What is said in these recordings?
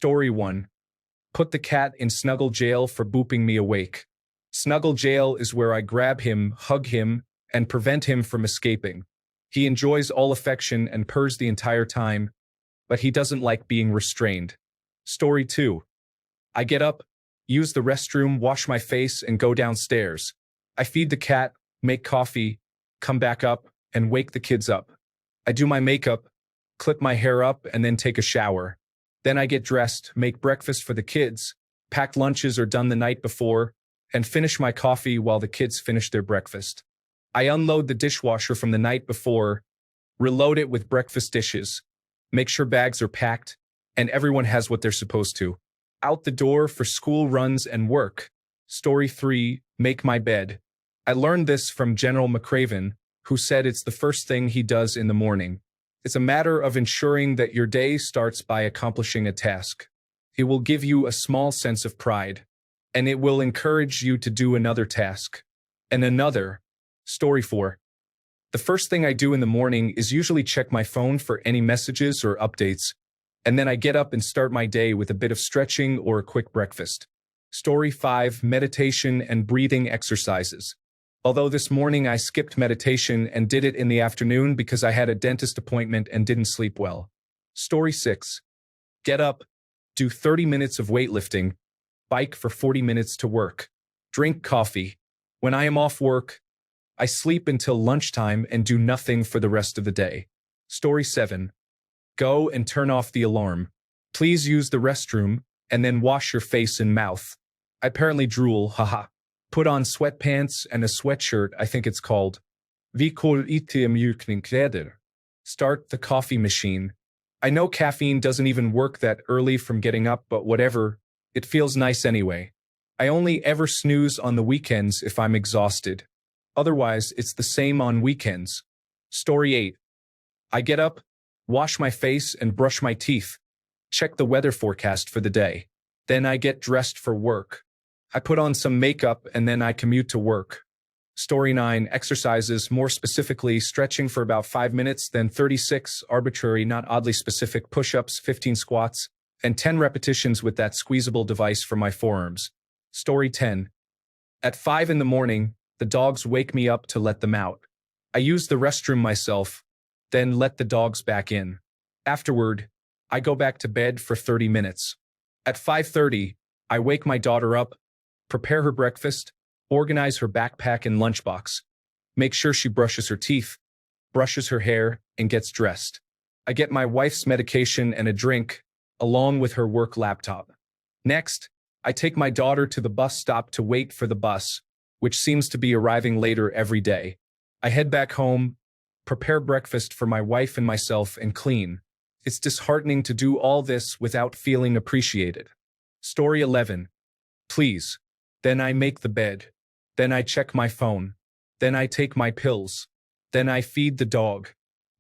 Story 1. Put the cat in snuggle jail for booping me awake. Snuggle jail is where I grab him, hug him, and prevent him from escaping. He enjoys all affection and purrs the entire time, but he doesn't like being restrained. Story 2. I get up, use the restroom, wash my face, and go downstairs. I feed the cat, make coffee, come back up, and wake the kids up. I do my makeup, clip my hair up, and then take a shower. Then I get dressed, make breakfast for the kids, pack lunches are done the night before, and finish my coffee while the kids finish their breakfast. I unload the dishwasher from the night before, reload it with breakfast dishes, make sure bags are packed, and everyone has what they're supposed to. Out the door for school runs and work. Story 3. Make my bed. I learned this from General McCraven, who said it's the first thing he does in the morning. It's a matter of ensuring that your day starts by accomplishing a task. It will give you a small sense of pride, and it will encourage you to do another task, and another. Story 4. The first thing I do in the morning is usually check my phone for any messages or updates, and then I get up and start my day with a bit of stretching or a quick breakfast. Story 5. Meditation and breathing exercises. Although this morning I skipped meditation and did it in the afternoon because I had a dentist appointment and didn't sleep well. Story 6. Get up, do 30 minutes of weightlifting, bike for 40 minutes to work, drink coffee. When I am off work, I sleep until lunchtime and do nothing for the rest of the day. Story 7. Go and turn off the alarm. Please use the restroom and then wash your face and mouth. I apparently drool, haha. Put on sweatpants and a sweatshirt, I think it's called. Vi kol ite mjukning kläder. Start the coffee machine. I know caffeine doesn't even work that early from getting up, but whatever, it feels nice anyway. I only ever snooze on the weekends if I'm exhausted. Otherwise, it's the same on weekends. Story 8. I get up, wash my face and brush my teeth, check the weather forecast for the day. Then I get dressed for work. I put on some makeup and then I commute to work. Story 9. Exercises, more specifically stretching for about 5 minutes, then 36 arbitrary, not oddly specific push-ups, 15 squats, and 10 repetitions with that squeezable device for my forearms. Story 10. At 5 in the morning, the dogs wake me up to let them out. I use the restroom myself, then let the dogs back in. Afterward, I go back to bed for 30 minutes. At 5:30, I wake my daughter up, prepare her breakfast, organize her backpack and lunchbox, make sure she brushes her teeth, brushes her hair, and gets dressed. I get my wife's medication and a drink, along with her work laptop. Next, I take my daughter to the bus stop to wait for the bus, which seems to be arriving later every day. I head back home, prepare breakfast for my wife and myself, and clean. It's disheartening to do all this without feeling appreciated. Story 11. Please. Then I make the bed. Then I check my phone. Then I take my pills. Then I feed the dog.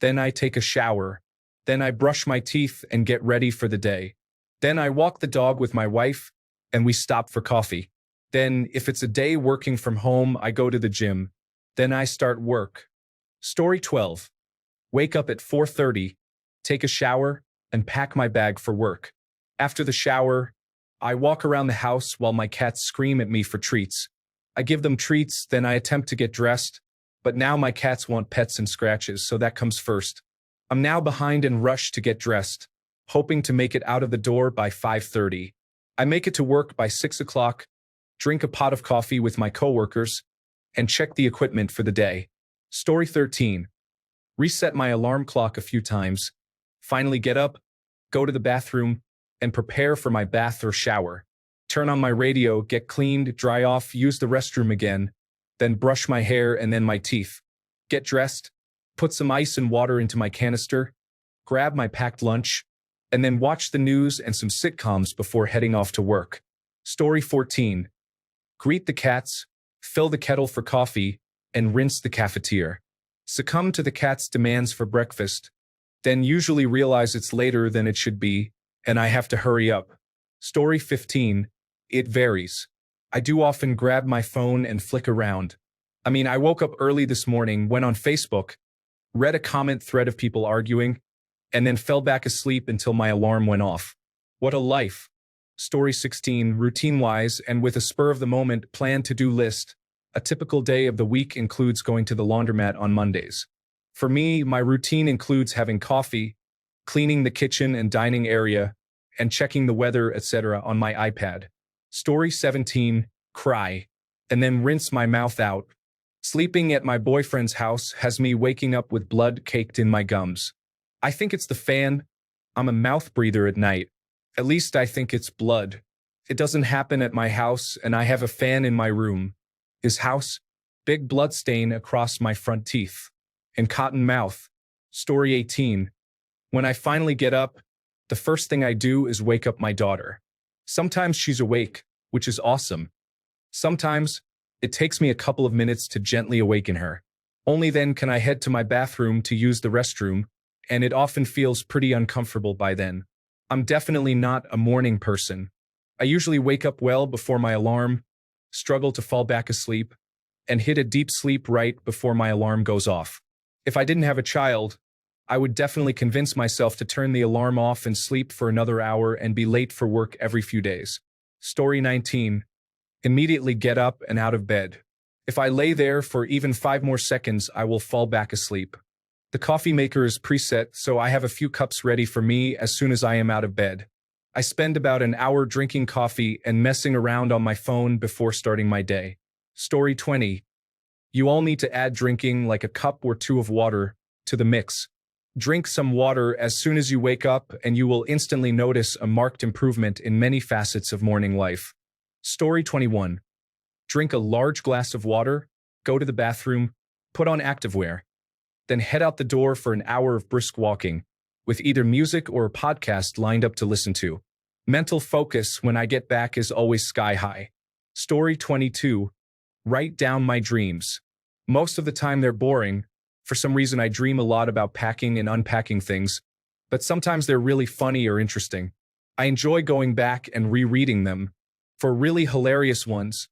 Then I take a shower. Then I brush my teeth and get ready for the day. Then I walk the dog with my wife, and we stop for coffee. Then, if it's a day working from home, I go to the gym. Then I start work. Story 12. Wake up at 4:30, take a shower, and pack my bag for work. After the shower, I walk around the house while my cats scream at me for treats. I give them treats, then I attempt to get dressed, but now my cats want pets and scratches, so that comes first. I'm now behind and rush to get dressed, hoping to make it out of the door by 5:30. I make it to work by 6 o'clock, drink a pot of coffee with my coworkers, and check the equipment for the day. Story 13. Reset my alarm clock a few times, finally get up, go to the bathroom, and prepare for my bath or shower. Turn on my radio, get cleaned, dry off, use the restroom again, then brush my hair and then my teeth. Get dressed, put some ice and water into my canister, grab my packed lunch, and then watch the news and some sitcoms before heading off to work. Story 14. Greet the cats, fill the kettle for coffee, and rinse the cafetiere. Succumb to the cat's demands for breakfast, then usually realize it's later than it should be, and I have to hurry up. Story 15. It varies. I do often grab my phone and flick around. I woke up early this morning, went on Facebook, read a comment thread of people arguing, and then fell back asleep until my alarm went off. What a life. Story 16, routine-wise and with a spur-of-the-moment plan to-do list. A typical day of the week includes going to the laundromat on Mondays. For me, my routine includes having coffee, cleaning the kitchen and dining area, and checking the weather, etc. on my iPad. Story 17, cry, and then rinse my mouth out. Sleeping at my boyfriend's house has me waking up with blood caked in my gums. I think it's the fan. I'm a mouth breather at night. At least I think it's blood. It doesn't happen at my house, and I have a fan in my room. His house? Big blood stain across my front teeth. And cotton mouth. Story 18. When I finally get up, the first thing I do is wake up my daughter. Sometimes she's awake, which is awesome. Sometimes, it takes me a couple of minutes to gently awaken her. Only then can I head to my bathroom to use the restroom, and it often feels pretty uncomfortable by then. I'm definitely not a morning person. I usually wake up well before my alarm, struggle to fall back asleep, and hit a deep sleep right before my alarm goes off. If I didn't have a child, I would definitely convince myself to turn the alarm off and sleep for another hour and be late for work every few days. Story 19. Immediately get up and out of bed. If I lay there for even 5 more seconds, I will fall back asleep. The coffee maker is preset, so I have a few cups ready for me as soon as I am out of bed. I spend about an hour drinking coffee and messing around on my phone before starting my day. Story 20. You all need to add drinking like a cup or 2 of water to the mix. Drink some water as soon as you wake up and you will instantly notice a marked improvement in many facets of morning life. Story 21. Drink a large glass of water, go to the bathroom, put on activewear. Then head out the door for an hour of brisk walking, with either music or a podcast lined up to listen to. Mental focus when I get back is always sky high. Story 22. Write down my dreams. Most of the time they're boring. For some reason I dream a lot about packing and unpacking things, but sometimes they're really funny or interesting. I enjoy going back and rereading them. For really hilarious ones,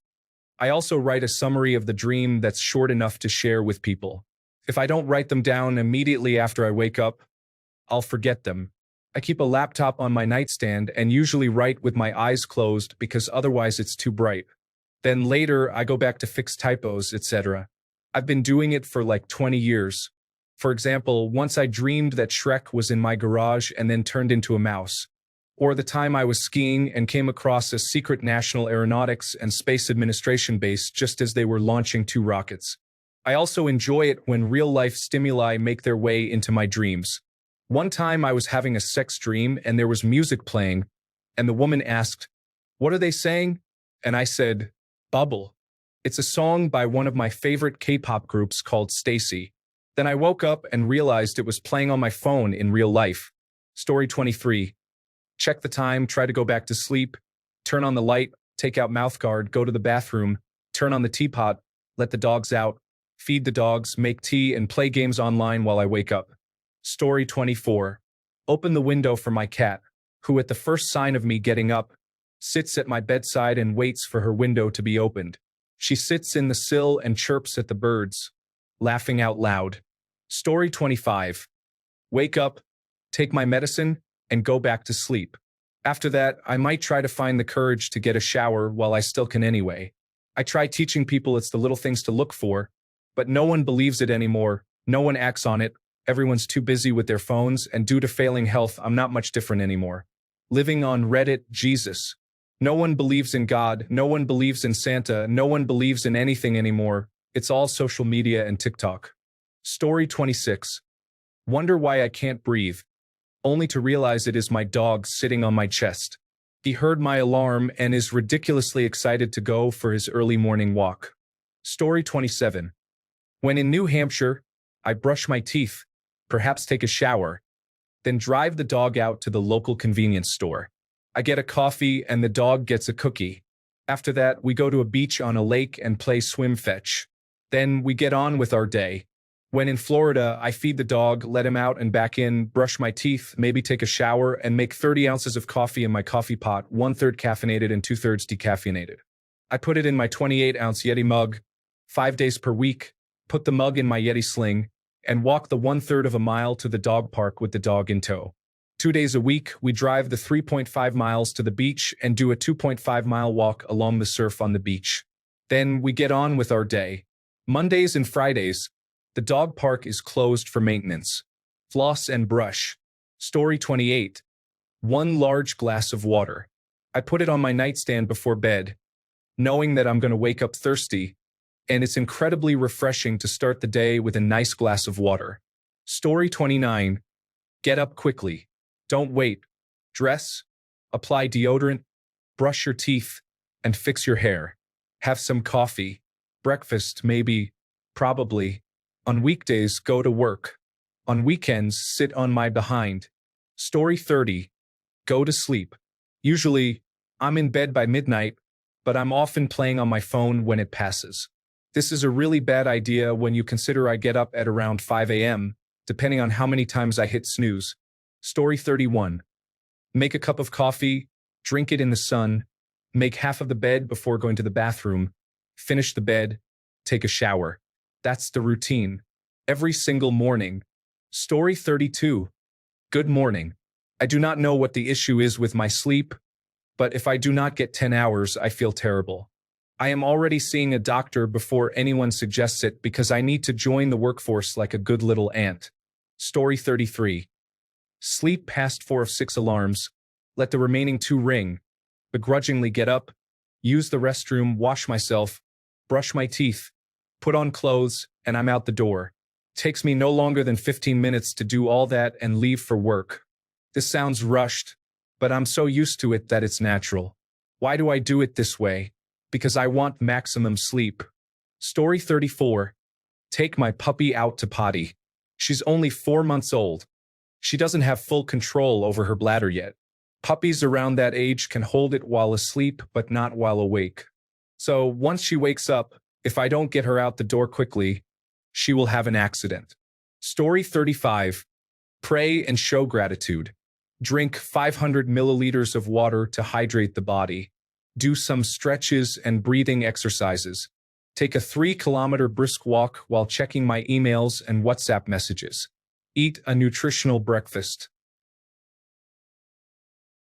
I also write a summary of the dream that's short enough to share with people. If I don't write them down immediately after I wake up, I'll forget them. I keep a laptop on my nightstand and usually write with my eyes closed because otherwise it's too bright. Then later I go back to fix typos, etc. I've been doing it for like 20 years. For example, once I dreamed that Shrek was in my garage and then turned into a mouse. Or the time I was skiing and came across a secret National Aeronautics and Space Administration base just as they were launching 2 rockets. I also enjoy it when real-life stimuli make their way into my dreams. One time I was having a sex dream and there was music playing, and the woman asked, "What are they saying?" And I said, "Bubble." It's a song by one of my favorite K-pop groups called Stacy. Then I woke up and realized it was playing on my phone in real life. Story 23. Check the time, try to go back to sleep, turn on the light, take out mouthguard, go to the bathroom, turn on the teapot, let the dogs out, feed the dogs, make tea, and play games online while I wake up. Story 24. Open the window for my cat, who at the first sign of me getting up, sits at my bedside and waits for her window to be opened. She sits in the sill and chirps at the birds, laughing out loud. Story 25. Wake up, take my medicine, and go back to sleep. After that, I might try to find the courage to get a shower while I still can anyway. I try teaching people it's the little things to look for, but no one believes it anymore, no one acts on it, everyone's too busy with their phones, and due to failing health, I'm not much different anymore. Living on Reddit, Jesus. No one believes in God, no one believes in Santa, no one believes in anything anymore. It's all social media and TikTok. Story 26. Wonder why I can't breathe, only to realize it is my dog sitting on my chest. He heard my alarm and is ridiculously excited to go for his early morning walk. Story 27. When in New Hampshire, I brush my teeth, perhaps take a shower, then drive the dog out to the local convenience store. I get a coffee and the dog gets a cookie. After that, we go to a beach on a lake and play swim fetch. Then we get on with our day. When in Florida, I feed the dog, let him out and back in, brush my teeth, maybe take a shower, and make 30 ounces of coffee in my coffee pot, 1/3 caffeinated and 2/3 decaffeinated. I put it in my 28-ounce Yeti mug, 5 days per week, put the mug in my Yeti sling, and walk the 1/3 of a mile to the dog park with the dog in tow. 2 days a week, we drive the 3.5 miles to the beach and do a 2.5-mile walk along the surf on the beach. Then we get on with our day. Mondays and Fridays, the dog park is closed for maintenance. Floss and brush. Story 28. 1 large glass of water. I put it on my nightstand before bed, knowing that I'm going to wake up thirsty, and it's incredibly refreshing to start the day with a nice glass of water. Story 29. Get up quickly. Don't wait. Dress, apply deodorant, brush your teeth, and fix your hair. Have some coffee. Breakfast, maybe, probably. On weekdays, go to work. On weekends, sit on my behind. Story 30. Go to sleep. Usually, I'm in bed by midnight, but I'm often playing on my phone when it passes. This is a really bad idea when you consider I get up at around 5 a.m., depending on how many times I hit snooze. Story 31. Make a cup of coffee, drink it in the sun, make half of the bed before going to the bathroom, finish the bed, take a shower. That's the routine. Every single morning. Story 32. Good morning. I do not know what the issue is with my sleep, but if I do not get 10 hours, I feel terrible. I am already seeing a doctor before anyone suggests it because I need to join the workforce like a good little ant. Story 33. Sleep past 4 of 6 alarms, let the remaining 2 ring, begrudgingly get up, use the restroom, wash myself, brush my teeth, put on clothes, and I'm out the door. Takes me no longer than 15 minutes to do all that and leave for work. This sounds rushed, but I'm so used to it that it's natural. Why do I do it this way? Because I want maximum sleep. Story 34. Take my puppy out to potty. She's only 4 months old. She doesn't have full control over her bladder yet. Puppies around that age can hold it while asleep, but not while awake. So once she wakes up, if I don't get her out the door quickly, she will have an accident. Story 35. Pray and show gratitude. Drink 500 milliliters of water to hydrate the body. Do some stretches and breathing exercises. Take a 3-kilometer brisk walk while checking my emails and WhatsApp messages. Eat a nutritional breakfast.